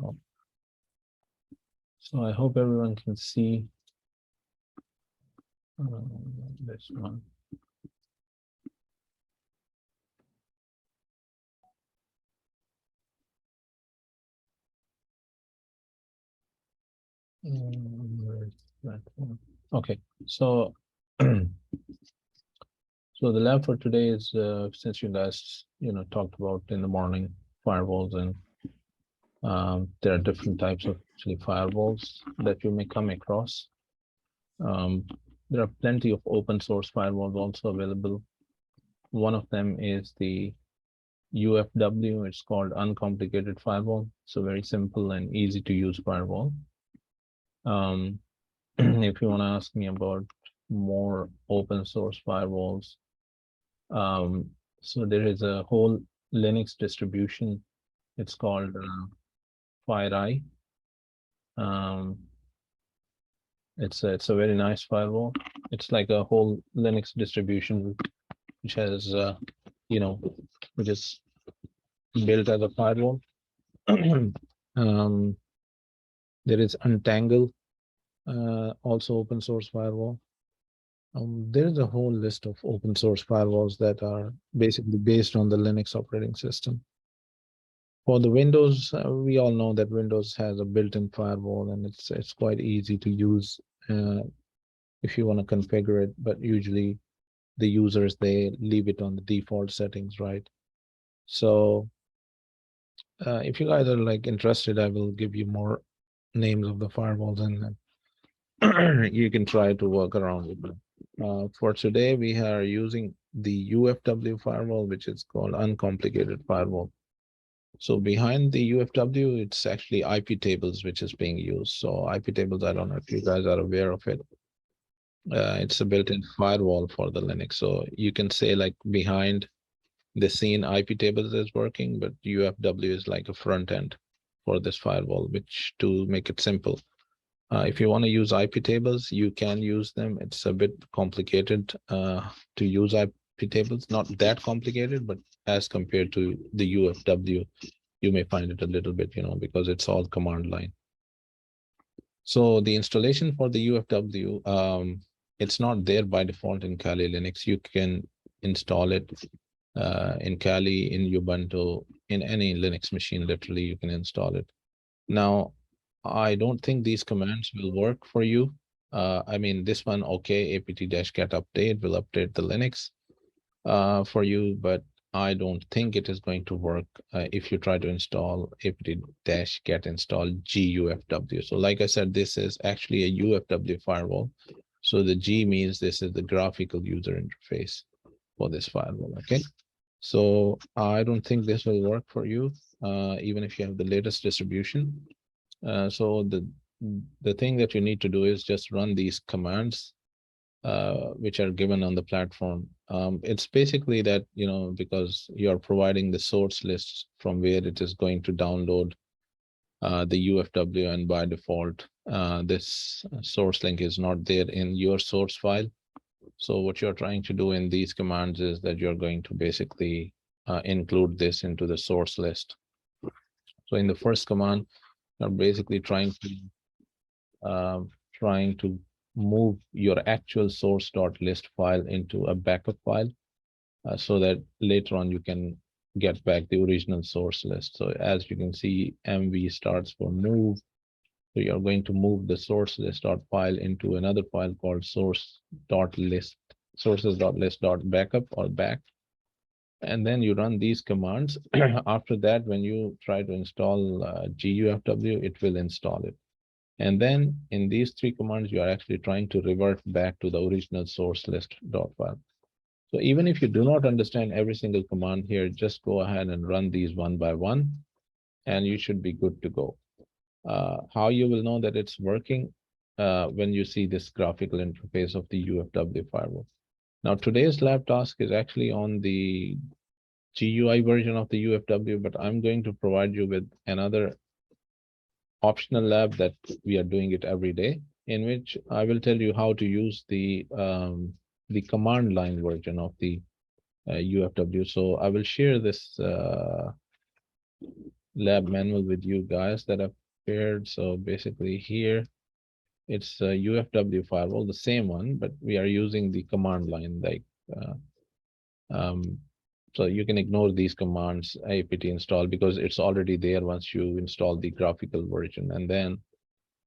Oh. So I hope everyone can see this one. Okay, so so the lab for today is since you guys talked about in the morning firewalls, and there are different types of actually firewalls that you may come across. There are plenty of open source firewalls also available. One of them is the UFW. It's called uncomplicated firewall. So very simple and easy to use firewall. If you want to ask me about more open source firewalls, so there is a whole Linux distribution. It's called FireEye. It's a very nice firewall. It's like a whole Linux distribution which has which is built as a firewall. There is Untangle, also open source firewall. There is a whole list of open source firewalls that are basically based on the Linux operating system. For the Windows, we all know that Windows has a built-in firewall, and it's quite easy to use if you want to configure it. But usually, the users they leave it on the default settings, right? So, if you guys are like interested, I will give you more names of the firewalls, and then you can try to work around it. For today, we are using the UFW firewall, which is called uncomplicated firewall. So behind the UFW, it's actually IP tables, which is being used. So IP tables, I don't know if you guys are aware of it. It's a built-in firewall for the Linux. So you can say like behind the scene IP tables is working, but UFW is like a front end for this firewall, which to make it simple. If you want to use IP tables, you can use them. It's a bit complicated to use IP tables, not that complicated, but as compared to the UFW, you may find it a little bit, because it's all command line. So the installation for the UFW, it's not there by default in Kali Linux. You can install it in Kali, in Ubuntu, in any Linux machine, literally you can install it. Now, I don't think these commands will work for you. I mean, this one, okay, apt-get update will update the Linux for you, but I don't think it is going to work if you try to install apt-get install GUFW. So like I said, this is actually a UFW firewall. So the G means this is the graphical user interface for this firewall, okay? So I don't think this will work for you, even if you have the latest distribution. So the thing that you need to do is just run these commands, which are given on the platform. It's basically that, because you're providing the source lists from where it is going to download the UFW, and by default, this source link is not there in your source file. So what you're trying to do in these commands is that you're going to basically include this into the source list. So in the first command, you're basically trying to move your actual source.list file into a backup file, so that later on you can get back the original source list. So as you can see, MV starts for move. So you're going to move the source list.file into another file called sources.list backup or back. And then you run these commands. After that, when you try to install GUFW, it will install it. And then in these three commands, you are actually trying to revert back to the original source list.file. So even if you do not understand every single command here, just go ahead and run these one by one, and you should be good to go. How you will know that it's working when you see this graphical interface of the UFW firewall. Now, today's lab task is actually on the GUI version of the UFW, but I'm going to provide you with another optional lab that we are doing it every day, in which I will tell you how to use the command line version of the UFW. So I will share this lab manual with you guys that I've prepared. So basically here, it's a UFW firewall, the same one, but we are using the command line like, uh, um, so you can ignore these commands, apt install, because it's already there once you install the graphical version. And then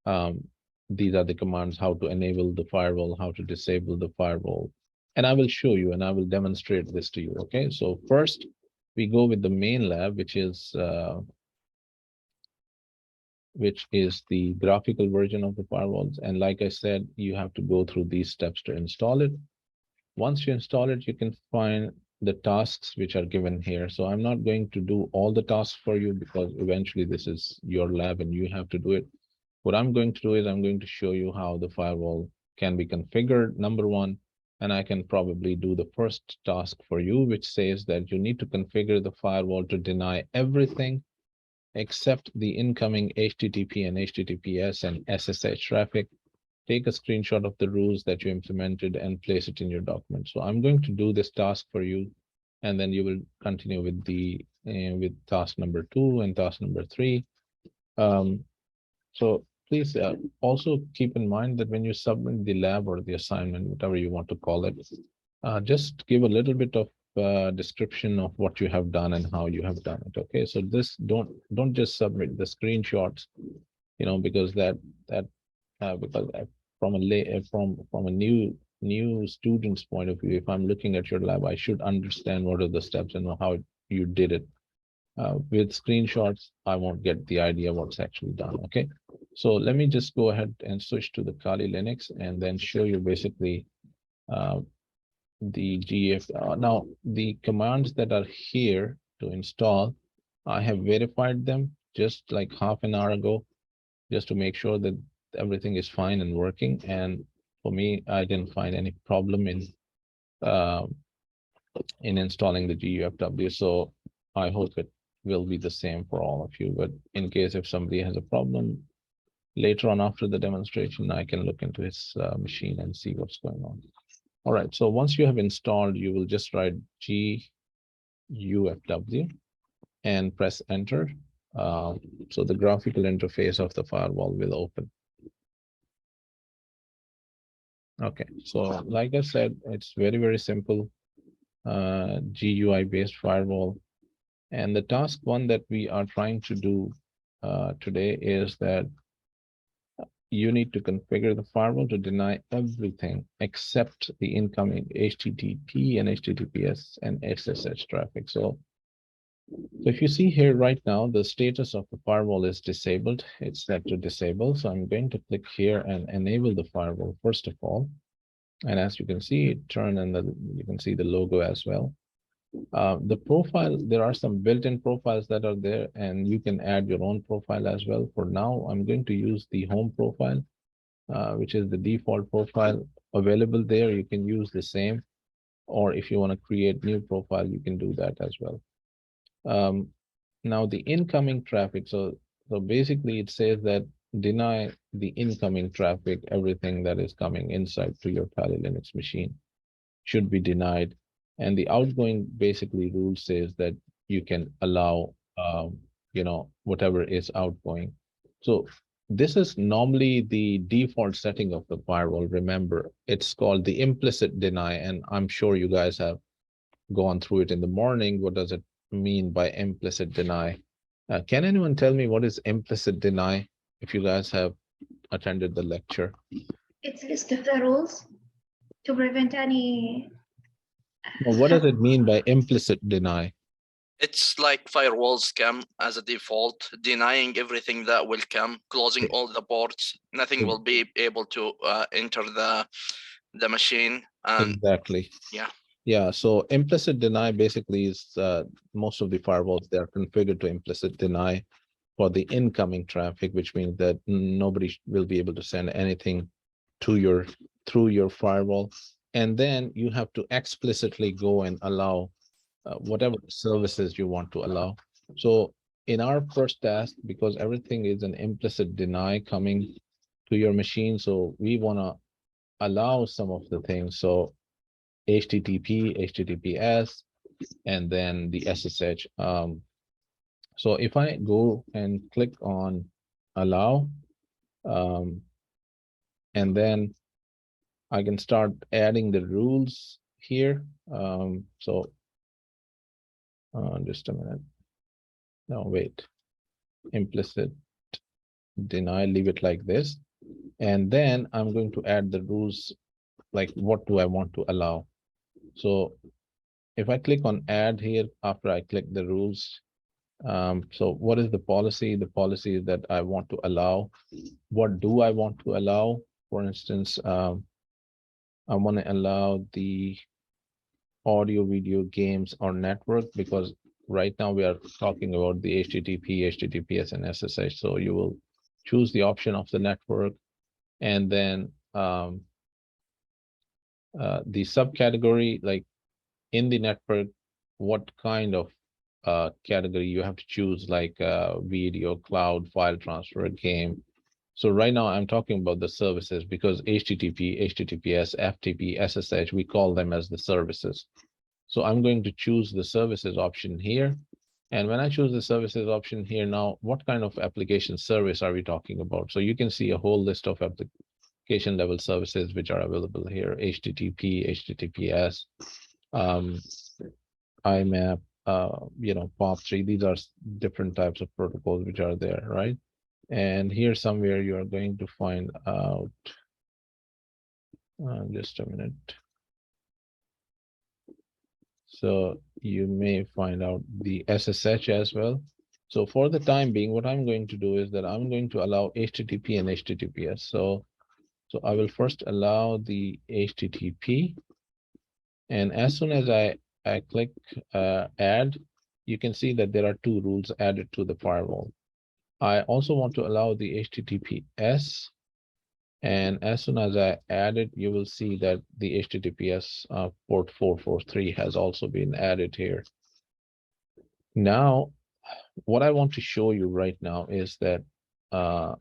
um, these are the commands, how to enable the firewall, how to disable the firewall. And I will show you and I will demonstrate this to you. Okay, so first we go with the main lab, which is the graphical version of the firewalls. And like I said, you have to go through these steps to install it. Once you install it, you can find the tasks which are given here. So I'm not going to do all the tasks for you because eventually this is your lab and you have to do it. What I'm going to do is I'm going to show you how the firewall can be configured, number one, and I can probably do the first task for you, which says that you need to configure the firewall to deny everything except the incoming HTTP and HTTPS and SSH traffic. Take a screenshot of the rules that you implemented and place it in your document. So I'm going to do this task for you, and then you will continue with the with task number 2 and task number 3. So please also keep in mind that when you submit the lab or the assignment, whatever you want to call it, just give a little bit of description of what you have done and how you have done it. Okay, so this don't just submit the screenshots, because because from a from a new student's point of view, if I'm looking at your lab, I should understand what are the steps and how you did it. With screenshots, I won't get the idea what's actually done. Okay, so let me just go ahead and switch to the Kali Linux and then show you basically uh, the GF. Now, the commands that are here to install, I have verified them just like half an hour ago, just to make sure that everything is fine and working. And for me, I didn't find any problem uh, in installing the GUFW. So I hope it will be the same for all of you. But in case if somebody has a problem later on after the demonstration, I can look into his machine and see what's going on. All right, so once you have installed, you will just write GUFW and press enter. So the graphical interface of the firewall will open. Okay, so like I said, it's very, very simple GUI based firewall. And the task one that we are trying to do today is that you need to configure the firewall to deny everything except the incoming HTTP and HTTPS and SSH traffic. So if you see here right now, the status of the firewall is disabled. It's set to disable. So I'm going to click here and enable the firewall first of all. And as you can see, it turned and you can see the logo as well. The profile, there are some built-in profiles that are there, and you can add your own profile as well. For now, I'm going to use the home profile, which is the default profile available there. You can use the same, or if you want to create new profile, you can do that as well. Now the incoming traffic. So basically it says that deny the incoming traffic, everything that is coming inside to your Kali Linux machine should be denied. And the outgoing basically rule says that you can allow, whatever is outgoing. So this is normally the default setting of the firewall. Remember, it's called the implicit deny. And I'm sure you guys have gone through it in the morning. What does it mean by implicit deny? Can anyone tell me what is implicit deny if you guys have attended the lecture? It's list of the rules to prevent any. Well, what does it mean by implicit deny? It's like firewalls come as a default, denying everything that will come, closing all the ports. Nothing will be able to enter the machine. And exactly. Yeah. Yeah. So implicit deny basically is most of the firewalls, they are configured to implicit deny for the incoming traffic, which means that nobody will be able to send anything to through your firewall. And then you have to explicitly go and allow whatever services you want to allow. So in our first task, because everything is an implicit deny coming to your machine, so we want to allow some of the things. So HTTP, HTTPS, and then the SSH. So if I go and click on allow, and then I can start adding the rules here. Just a minute. No, wait. Implicit deny, leave it like this. And then I'm going to add the rules, like what do I want to allow? So if I click on add here, after I click the rules, so what is the policy? The policy is that I want to allow. What do I want to allow? For instance, I want to allow the audio, video, games, or network, because right now we are talking about the HTTP, HTTPS, and SSH. So you will choose the option of the network, and then the subcategory, like in the network, what kind of category you have to choose, like video, cloud, file transfer, game. So right now I'm talking about the services, because HTTP, HTTPS, FTP, SSH, we call them as the services. So I'm going to choose the services option here. And when I choose the services option here, now what kind of application service are we talking about? So you can see a whole list of application level services which are available here: HTTP, HTTPS, IMAP, POP3. These are different types of protocols which are there, right? And here somewhere you are going to find out, just a minute. So you may find out the SSH as well. So for the time being, what I'm going to do is that I'm going to allow HTTP and HTTPS. So I will first allow the HTTP. And as soon as I click add, you can see that there are two rules added to the firewall. I also want to allow the HTTPS. And as soon as I add it, you will see that the HTTPS port 443 has also been added here. Now, what I want to show you right now is that I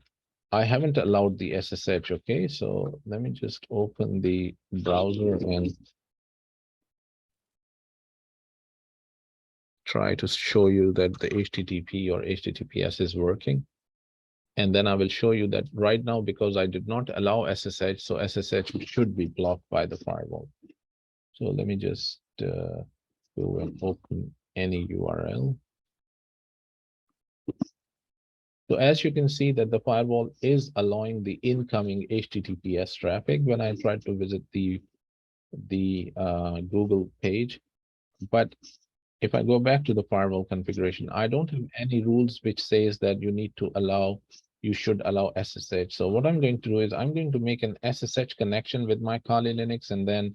haven't allowed the SSH, okay? So let me just open the browser and try to show you that the HTTP or HTTPS is working. And then I will show you that right now, because I did not allow SSH, so SSH should be blocked by the firewall. So let me just go and open any URL. So as you can see that the firewall is allowing the incoming HTTPS traffic when I try to visit the Google page. But if I go back to the firewall configuration, I don't have any rules which says that you should allow SSH. So what I'm going to do is I'm going to make an SSH connection with my Kali Linux, and then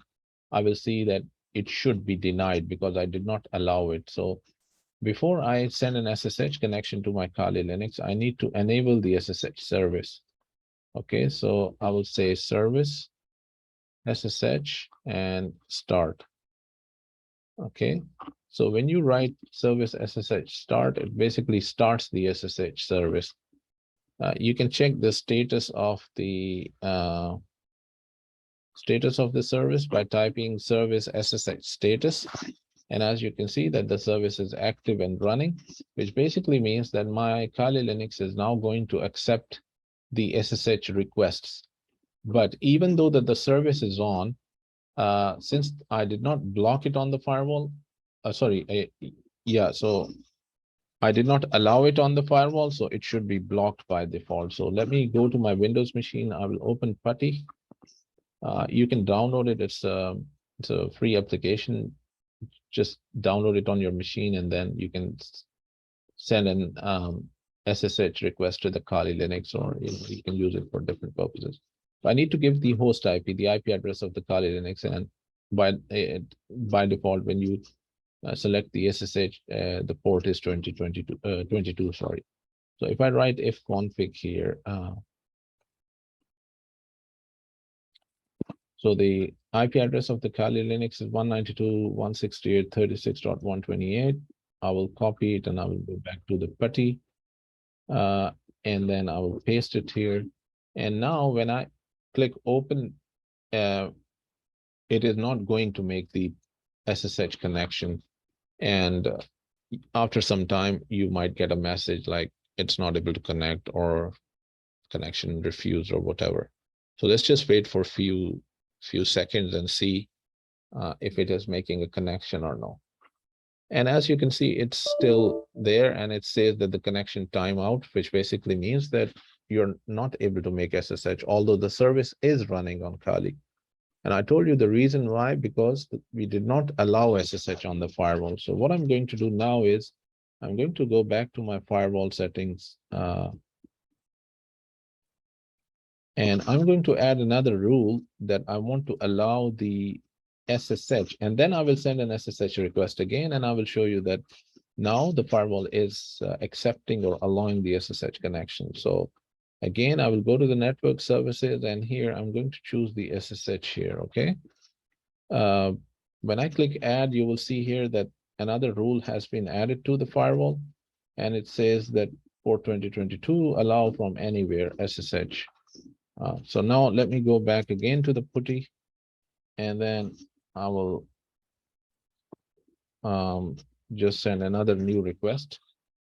I will see that it should be denied because I did not allow it. So before I send an SSH connection to my Kali Linux, I need to enable the SSH service. Okay, so I will say service SSH and start. Okay, so when you write service SSH start, it basically starts the SSH service. You can check the status of the service by typing service SSH status. And as you can see that the service is active and running, which basically means that my Kali Linux is now going to accept the SSH requests. But even though that the service is on, since I did not block it on the firewall, so I did not allow it on the firewall, so it should be blocked by default. So let me go to my Windows machine. I will open PuTTY. You can download it. It's a free application. Just download it on your machine, and then you can send an SSH request to the Kali Linux, or you can use it for different purposes. I need to give the host IP, the IP address of the Kali Linux, and by default, when you select the SSH, the port is 22, sorry. So if I write ifconfig here, so the IP address of the Kali Linux is 192.168.36.128. I will copy it and I will go back to the PuTTY, and then I will paste it here. And now when I click open, it is not going to make the SSH connection. And after some time, you might get a message like it's not able to connect or connection refused or whatever. So let's just wait for few seconds and see if it is making a connection or no. And as you can see, it's still there and it says that the connection timeout, which basically means that you're not able to make SSH, although the service is running on Kali. And I told you the reason why, because we did not allow SSH on the firewall. So what I'm going to do now is I'm going to go back to my firewall settings. And I'm going to add another rule that I want to allow the SSH, and then I will send an SSH request again, and I will show you that now the firewall is accepting or allowing the SSH connection. So again, I will go to the network services, and here I'm going to choose the SSH here, okay? When I click add, you will see here that another rule has been added to the firewall, and it says that for 2022, allow from anywhere SSH. So now let me go back again to the putty, and then I will just send another new request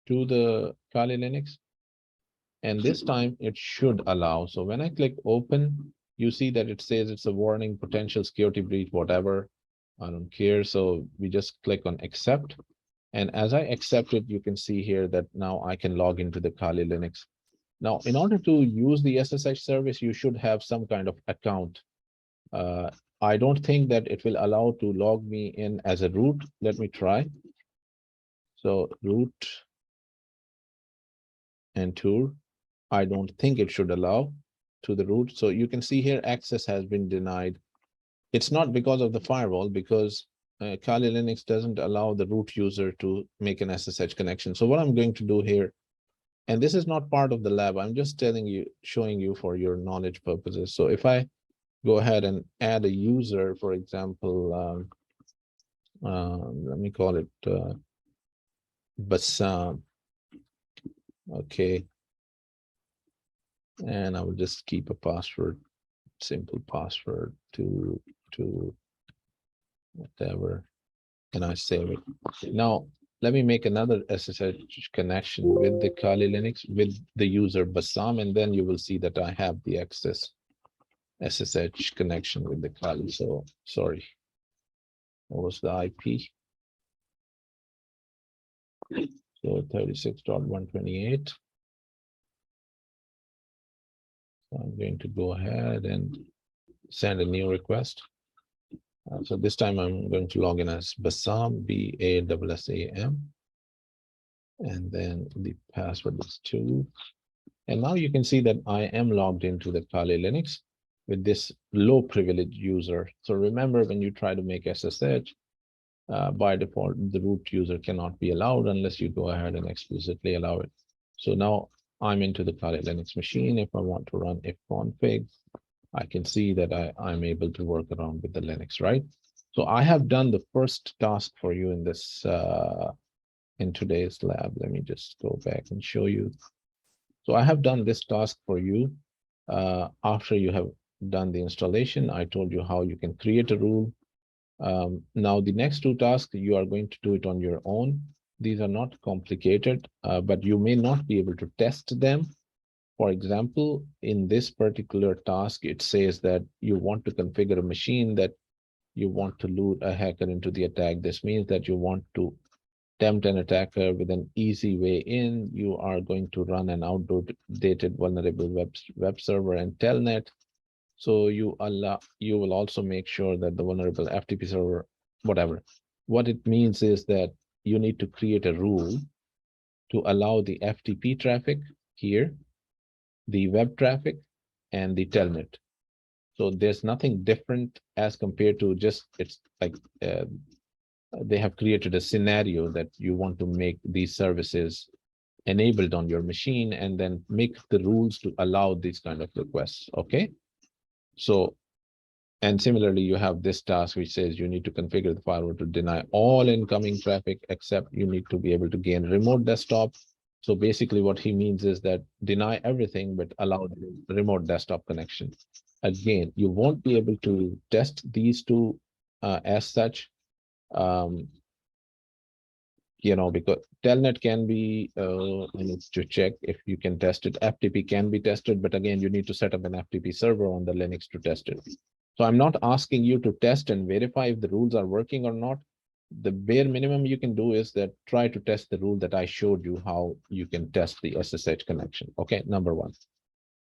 to the Kali Linux. And this time it should allow. So when I click open, you see that it says it's a warning, potential security breach, whatever. I don't care. So we just click on accept. And as I accept it, you can see here that now I can log into the Kali Linux. Now, in order to use the SSH service, you should have some kind of account. I don't think that it will allow to log me in as a root. Let me try. So root and tour. I don't think it should allow to the root. So you can see here access has been denied. It's not because of the firewall, because Kali Linux doesn't allow the root user to make an SSH connection. So what I'm going to do here, and this is not part of the lab, I'm just telling you, showing you for your knowledge purposes. So if I go ahead and add a user, for example, let me call it Bassam. Okay. And I will just keep a password, simple password to whatever, and I save it. Now, let me make another SSH connection with the Kali Linux with the user Bassam, and then you will see that I have the access SSH connection with the Kali. So sorry, what was the IP? So 36.128. So I'm going to go ahead and send a new request. So this time I'm going to log in as Bassam, B-A-S-S-A-M. And then the password is 2. And now you can see that I am logged into the Kali Linux with this low privilege user. So remember, when you try to make SSH, by default, the root user cannot be allowed unless you go ahead and explicitly allow it. So now I'm into the Kali Linux machine. If I want to run ifconfig, I can see that I'm able to work around with the Linux, right? So I have done the first task for you in this in today's lab. Let me just go back and show you. So I have done this task for you. After you have done the installation, I told you how you can create a rule. Now the next two tasks, you are going to do it on your own. These are not complicated, but you may not be able to test them. For example, in this particular task, it says that you want to configure a machine that you want to lure a hacker into the attack. This means that you want to tempt an attacker with an easy way in. You are going to run an outdated vulnerable web server and telnet. So you will also make sure that the vulnerable FTP server, whatever. What it means is that you need to create a rule to allow the FTP traffic here, the web traffic, and the telnet. So there's nothing different as compared to just, it's like they have created a scenario that you want to make these services enabled on your machine and then make the rules to allow these kind of requests, okay? So, and similarly, you have this task which says you need to configure the firewall to deny all incoming traffic, except you need to be able to gain remote desktop. So basically what he means is that deny everything, but allow the remote desktop connection. Again, you won't be able to test these two as such. you know, because telnet can be, I need to check if you can test it. FTP can be tested, but again, you need to set up an FTP server on the Linux to test it. So I'm not asking you to test and verify if the rules are working or not. The bare minimum you can do is that try to test the rule that I showed you how you can test the SSH connection. Okay, number one.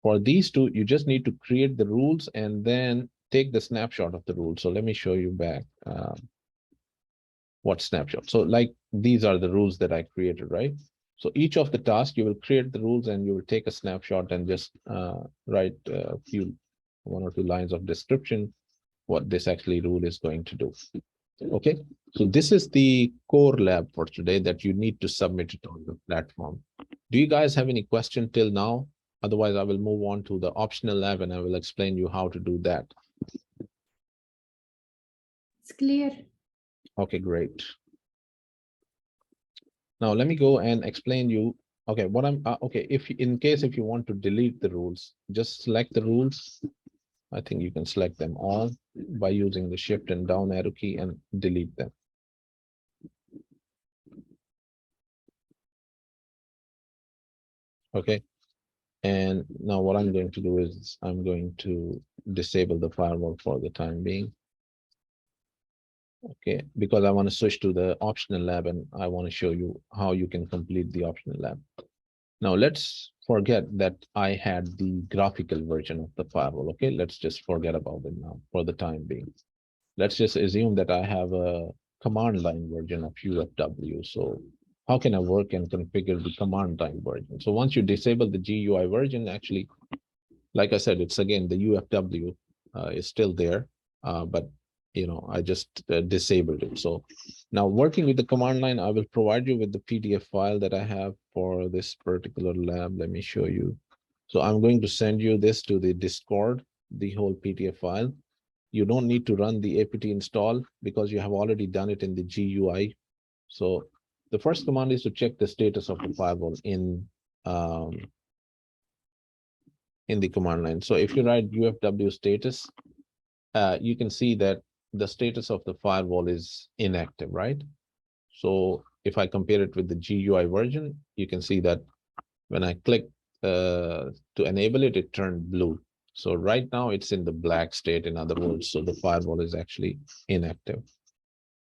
For these two, you just need to create the rules and then take the snapshot of the rule. So let me show you back what snapshot. So like these are the rules that I created, right? So each of the tasks, you will create the rules and you will take a snapshot and just write a few, 1 or 2 lines of description, what this actually rule is going to do. Okay, so this is the core lab for today that you need to submit it on the platform. Do you guys have any question till now? Otherwise, I will move on to the optional lab and I will explain you how to do that. It's clear. Okay, great. Now let me go and explain you. Okay, what I'm okay. If in case if you want to delete the rules, just select the rules. I think you can select them all by using the shift and down arrow key and delete them. Okay. And now what I'm going to do is I'm going to disable the firewall for the time being. Okay, because I want to switch to the optional lab and I want to show you how you can complete the optional lab. Now let's forget that I had the graphical version of the firewall. Okay, let's just forget about it now for the time being. Let's just assume that I have a command line version of UFW. So how can I work and configure the command line version? So once you disable the GUI version, actually, like I said, it's again, the UFW is still there, but you know, I just disabled it. So now working with the command line, I will provide you with the PDF file that I have for this particular lab. Let me show you. So I'm going to send you this to the Discord, the whole PDF file. You don't need to run the apt install because you have already done it in the GUI. So the first command is to check the status of the firewall in the command line. So if you write UFW status, you can see that the status of the firewall is inactive, right? So if I compare it with the GUI version, you can see that when I click to enable it, it turned blue. So right now it's in the black state, in other words, so the firewall is actually inactive.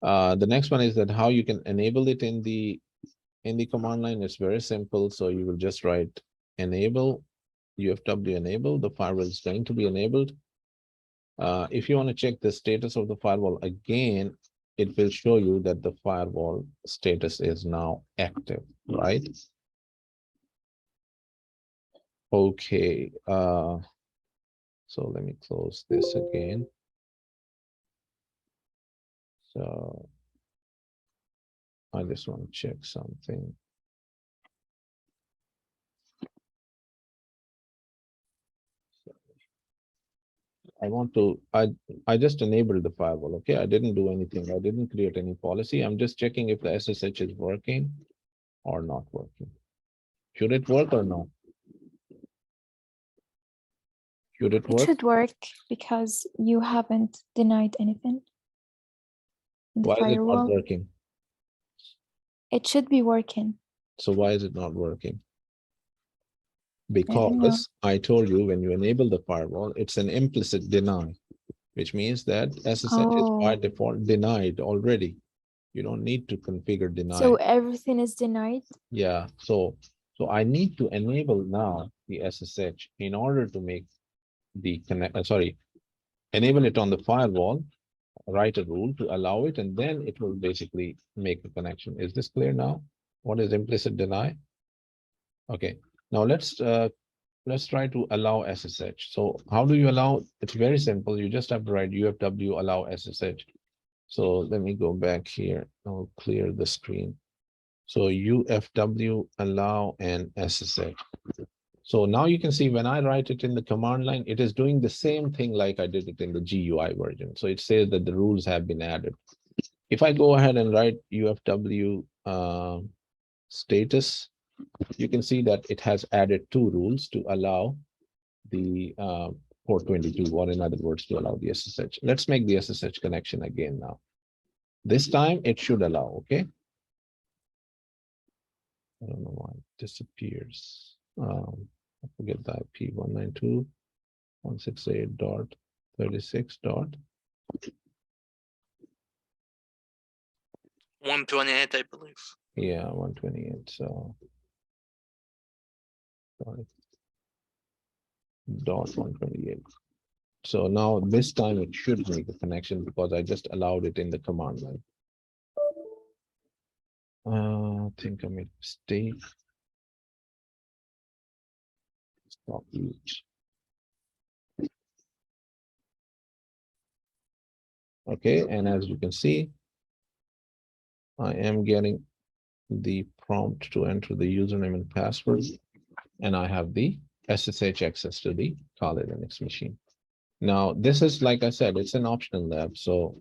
The next one is that how you can enable it in the command line. It's very simple. So you will just write enable UFW enable, the firewall is going to be enabled. If you want to check the status of the firewall again, it will show you that the firewall status is now active, right? Okay, so let me close this again. So I just want to check something. I just enabled the firewall. Okay, I didn't do anything. I didn't create any policy. I'm just checking if the SSH is working or not working. Should it work or no? Should it It work? should work because you haven't denied anything in the Why is it not firewall. working? It should be working. So why is it not working? don't know. Because I told you when you enable the firewall, it's an implicit deny, which means that SSH is by Oh. default denied already. You don't need to configure deny. So everything is denied? Yeah, so I need to enable now the SSH in order to make the enable it on the firewall, write a rule to allow it, and then it will basically make the connection. Is this clear now? What is implicit deny? Okay, now let's try to allow SSH. So how do you allow? It's very simple. You just have to write UFW allow SSH. So let me go back here. I'll clear the screen. So UFW allow and SSH. So now you can see when I write it in the command line, it is doing the same thing like I did it in the GUI version. So it says that the rules have been added. If I go ahead and write UFW status, you can see that it has added 2 rules to allow the port 22, or in other words, to allow the SSH. Let's make the SSH connection again now. This time it should allow, okay? disappears. I forget the IP 192.168.36. 128, I believe. Yeah, 128. So dot 128. So now this time it should make a connection because I just allowed it in the command line. I think I made a mistake. Stop each. Okay, and as you can see, I am getting the prompt to enter the username and password, and I have the SSH access to the Kali Linux machine. Now, this is, like I said, it's an optional lab, so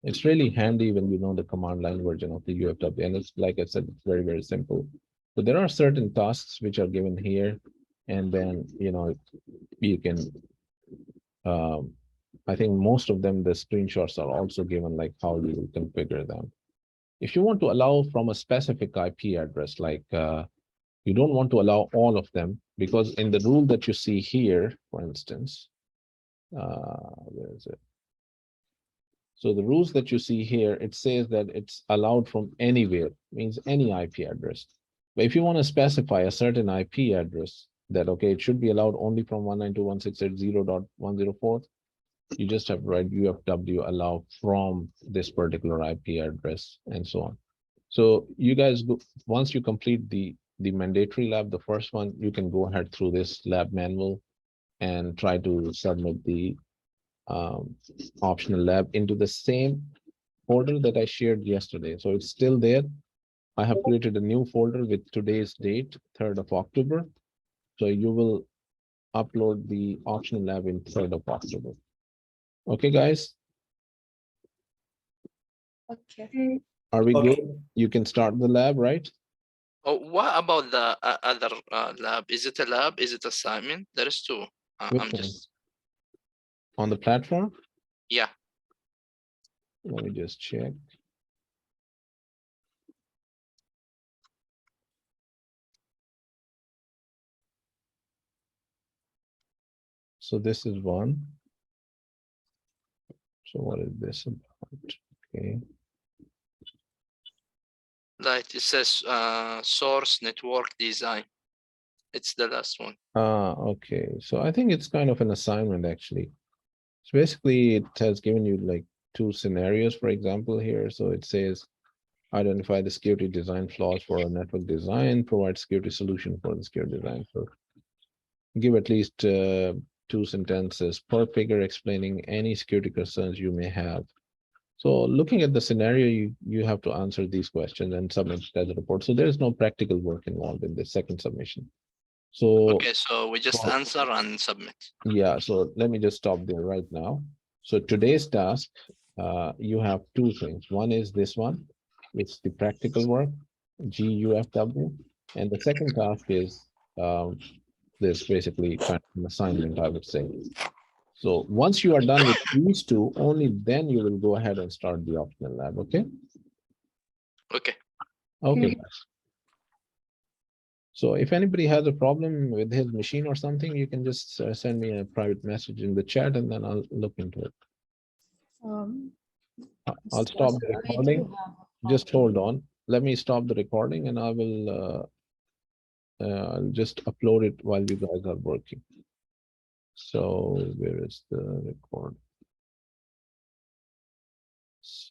it's really handy when you know the command line version of the UFW, and it's, like I said, it's very, very simple. So there are certain tasks which are given here, and then, you know, you can, I think most of them, the screenshots are also given, like how you will configure them. If you want to allow from a specific IP address, like you don't want to allow all of them, because in the rule that you see here, for instance, where is it? So the rules that you see here, it says that it's allowed from anywhere, means any IP address. But if you want to specify a certain IP address that, okay, it should be allowed only from 192.168.0.104, you just have to write UFW allow from this particular IP address and so on. So you guys, once you complete the mandatory lab, the first one, you can go ahead through this lab manual and try to submit the optional lab into the same folder that I shared yesterday. So it's still there. I have created a new folder with today's date, 3rd of October. So you will upload the optional lab in 3rd of October. Okay, guys, Okay. are we Okay. good? You can start the lab, right? Oh, what about the other lab? Is it a lab? Is it assignment? There is two. Which I'm one? just, On the platform? yeah. Let me just check. So this is one. So what is this about? Okay. Like it says source network design. It's the last one. Okay. So I think it's kind of an assignment actually. So basically it has given you like two scenarios, for example, here. So it says identify the security design flaws for a network design, provide security solution for the security design. So give at least 2 sentences per figure explaining any security concerns you may have. So looking at the scenario, you have to answer these questions and submit it as a report. So there is no practical work involved in the second submission. So Okay, so we just answer and submit. yeah, so let me just stop there right now. So today's task, you have two things. One is this one, it's the practical work, GUFW, and the second task is this basically kind of an assignment, I would say. So once you are done with these two, only then you will go ahead and start the optional lab, okay? Okay. Okay. So if anybody has a problem with his machine or something, you can just send me a private message in the chat and then I'll look into it. I'll stop the recording. Just hold on. Let me stop the recording and I will I'll just upload it while you guys are working. So where is the record?